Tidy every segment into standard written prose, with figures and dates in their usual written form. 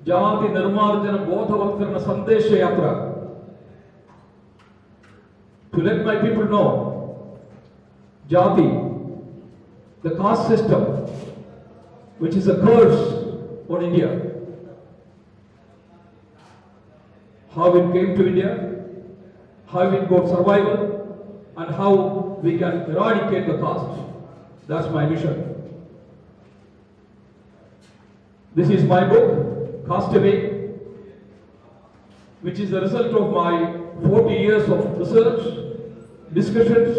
Jathi, Nirmarjana, Bodhavatkarana, Sandesa to let my people know Jathi, the caste system, which is a curse on India. How it came to India, how it got survival, and how we can eradicate the caste. That's my mission. This is my book, Caste, which is the result of my 40 years of research, discussions,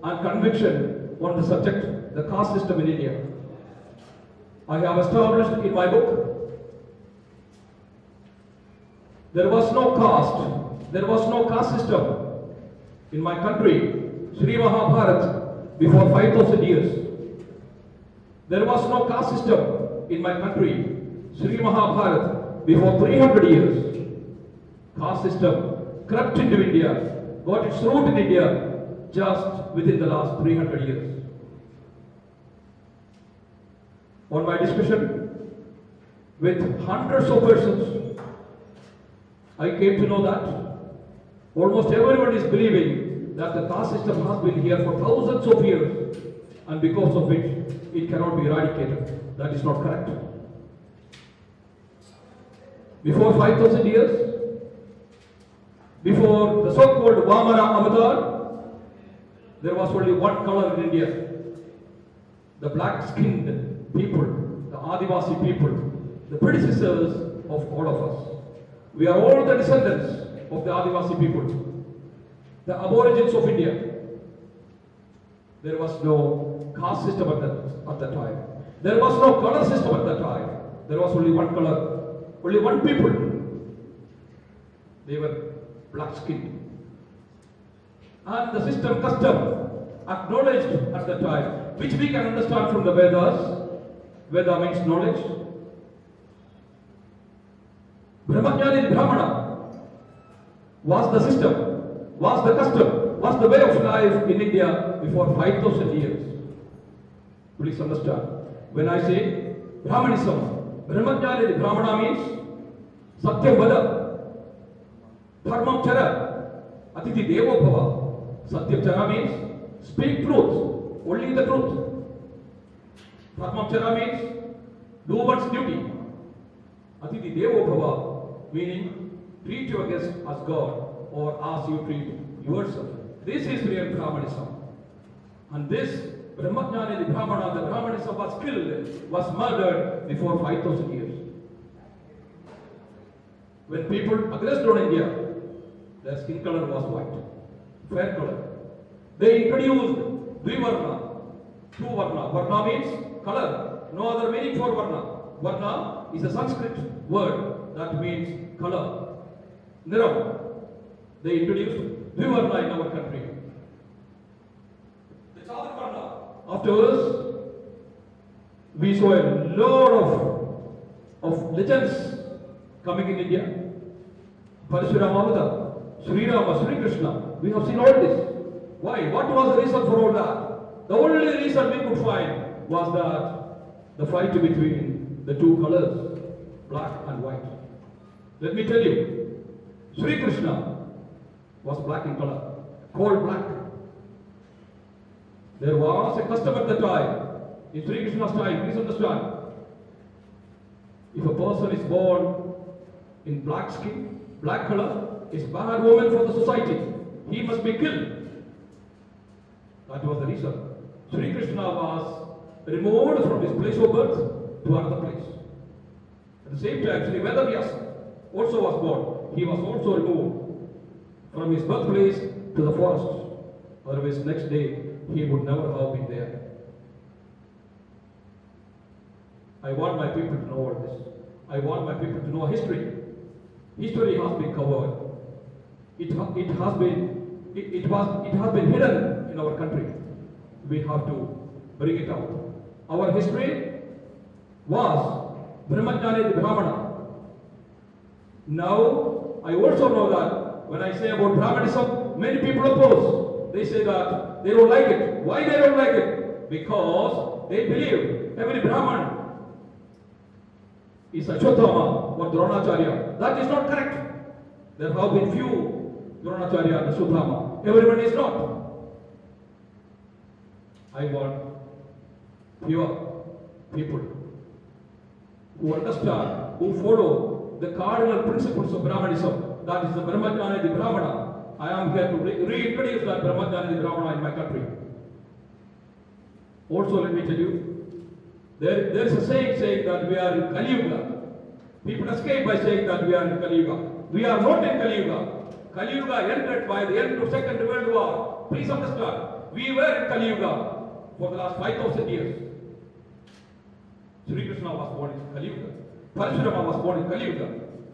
and conviction on the subject, the caste system in India. I have established in my book, there was no caste system in my country, Sri Mahabharat, before 5,000 years. There was no caste system in my country, Sri Mahabharat, before 300 years. Caste system crept into India, got its root in India just within the last 300 years. On my discussion with hundreds of persons, I came to know that almost everyone is believing that the caste system has been here for thousands of years, and because of which it cannot be eradicated. That is not correct. Before 5,000 years, before the so-called Vamana avatar, there was only one color in India. The black-skinned people, the Adivasi people, the predecessors of all of us. We are all the descendants of the Adivasi people, the aborigines of India. There was no caste system at that time. There was no color system at that time. There was only one color, only one people. They were black-skinned. And the system, custom, acknowledged at that time, which we can understand from the Vedas. Veda means knowledge. Brahmajnani Brahmana was the system, was the custom, was the way of life in India before 5,000 years. Please understand. When I say Brahmanism, Brahmajnani Brahmana means Satyam Vada, Dharmam Chara, Atithi Devo Bhava. Satyam Chara means speak truth, only the truth. Dharmam Chara means do one's duty. Atithi Devo Bhava, meaning treat your guest as God or as you treat yourself. This is real Brahmanism. And this Brahmajnani Brahmana, the Brahmanism was killed, was murdered before 5,000 years. When people aggressed on India, their skin color was white, fair color. They introduced Dvivarna, two Varna. Varna means color, no other meaning for Varna. Varna is a Sanskrit word that means color. Niram. They introduced Dvivarna in our country. The Chadar Varna. Afterwards, we saw a lot of legends coming in India. Parashurama, Sri Rama, Sri Krishna. We have seen all this. Why? What was the reason for all that? The only reason we could find was that the fight between the two colors, black and white. Let me tell you, Sri Krishna was black in color, called black. There was a custom at the time, in Sri Krishna's time, please understand. If a person is born in black skin, black color, is bad woman for the society. He must be killed. That was the reason. Sri Krishna was removed from his place of birth to another place. At the same time, Sri Vedavyasa also was born. He was also removed from his birthplace to the forest. Otherwise, next day, he would never have been there. I want my people to know all this. I want my people to know history. History has been covered. It has been hidden in our country. We have to bring it out. Our history was Brahmajnani Brahmana. Now, I also know that when I say about Brahmanism, many people oppose. They say that they don't like it. Why they don't like it? Because they believe every Brahman is Ashwatthama or Dronacharya. That is not correct. There have been few Dronacharya and Ashwatthama. Everyone is not. I want pure people who understand, who follow the cardinal principles of Brahmanism. That is the Brahmajnana, the Brahmana. I am here to reintroduce that Brahmajnana, the Brahmana in my country. Also, let me tell you, there is a saying that we are in Kali Yuga. People escape by saying that we are in Kali Yuga. We are not in Kali Yuga. Kali Yuga ended by the end of Second World War. Please understand, we were in Kali Yuga for the last 5,000 years. Sri Krishna was born in Kali Yuga. Parashurama was born in Kali Yuga.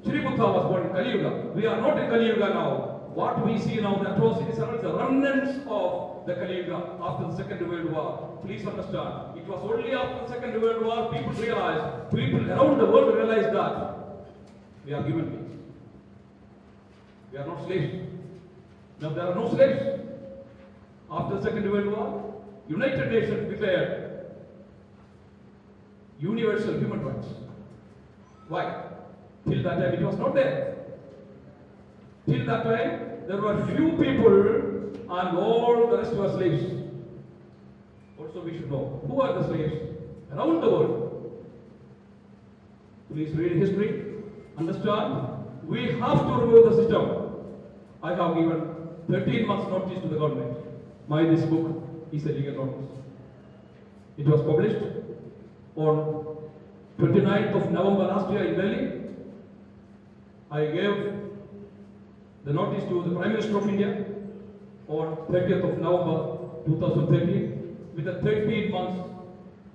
Sri Buddha was born in Kali Yuga. We are not in Kali Yuga now. What we see now, the atrocities are the remnants of the Kali Yuga after the Second World War. Please understand, it was only after the Second World War people around the world realized that we are human beings. We are not slaves. Now there are no slaves. After the Second World War, United Nations declared universal human rights. Why? Till that time it was not there. Till that time there were few people and all the rest were slaves. Also we should know who are the slaves around the world. Please read history, understand. We have to remove the system. I have given 13 months notice to the government. This book is a legal notice. It was published on 29th of November last year in Delhi. I gave the notice to the Prime Minister of India on 30th of November 2013 with a 13 months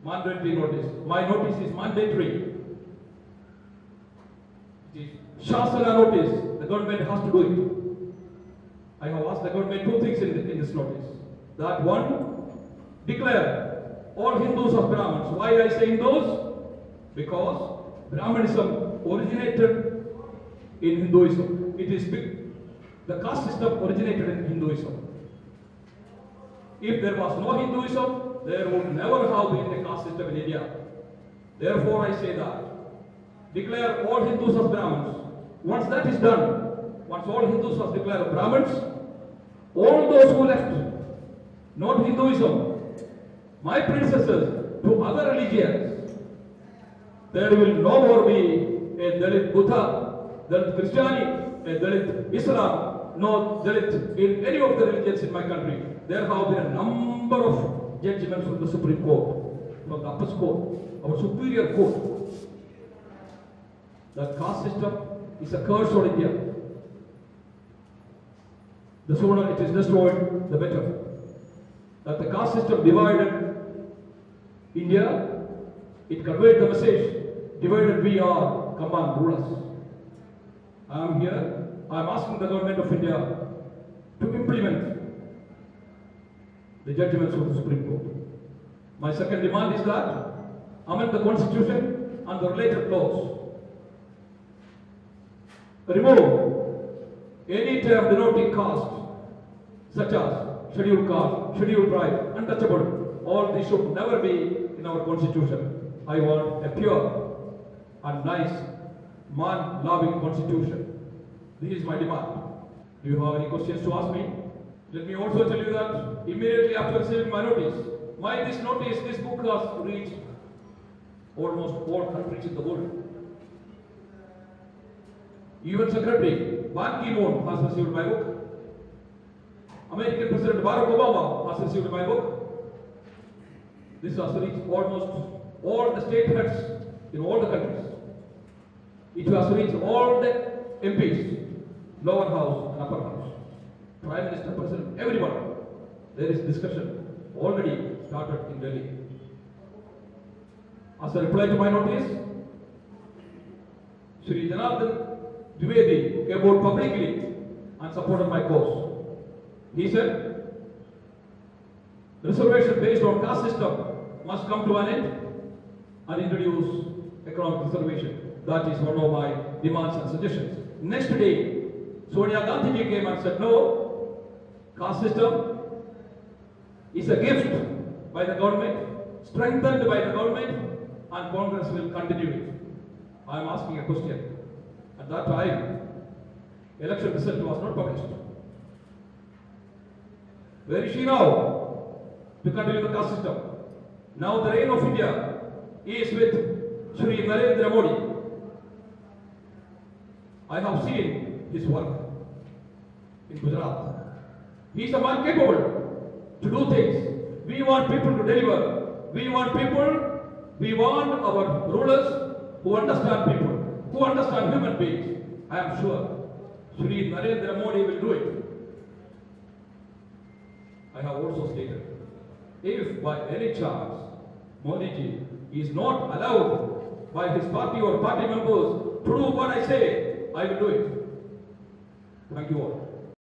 mandatory notice. My notice is mandatory. It is Shasana notice. The government has to do it. I have asked the government two things in this notice. That one, declare all Hindus as Brahmins. Why I say Hindus? Because Brahmanism originated in Hinduism. It is big. The caste system originated in Hinduism. If there was no Hinduism, there would never have been a caste system in India. Therefore, I say that declare all Hindus as Brahmins. Once that is done, once all Hindus are declared Brahmins, all those who left, not Hinduism, my predecessors to other religions, there will no more be a Dalit Buddha, Dalit Christianity, a Dalit Islam, no Dalit in any of the religions in my country. There have been a number of judgments from the Supreme Court, from the upper court, our superior court. The caste system is a curse on India. The sooner it is destroyed, the better. That the caste system divided India, it conveyed the message, divided we are, come on, rule us. I am here, I am asking the government of India to implement the judgments of the Supreme Court. My second demand is that amend the constitution and the related laws. Remove any term denoting caste, such as scheduled caste, scheduled tribe, untouchable. All these should never be in our constitution. I want a pure and nice, man-loving constitution. This is my demand. Do you have any questions to ask me? Let me also tell you that immediately after receiving my notice, this book has reached almost all countries in the world. UN Secretary Ban Ki-moon has received my book. American President Barack Obama has received my book. This has reached almost all the state heads in all the countries. It has reached all the MPs, lower house and upper house, Prime Minister, President, everyone. There is discussion already started in Delhi. As a reply to my notice, Sri Janardhan Dwivedi came out publicly and supported my cause. He said, reservation based on caste system must come to an end and introduce economic reservation. That is one of my demands and suggestions. Next day, Sonia Gandhi came and said, no, caste system is a gift by the government, strengthened by the government, and Congress will continue it. I am asking a question. At that time, election result was not published. Where is she now? To continue the caste system. Now the reign of India is with Shri Narendra Modi. I have seen his work in Gujarat. He is a man capable to do things. We want people to deliver. We want our rulers who understand people, who understand human beings. I am sure Shri Narendra Modi will do it. I have also stated, if by any chance Modi ji is not allowed by his party or party members to do what I say, I will do it. Thank you all.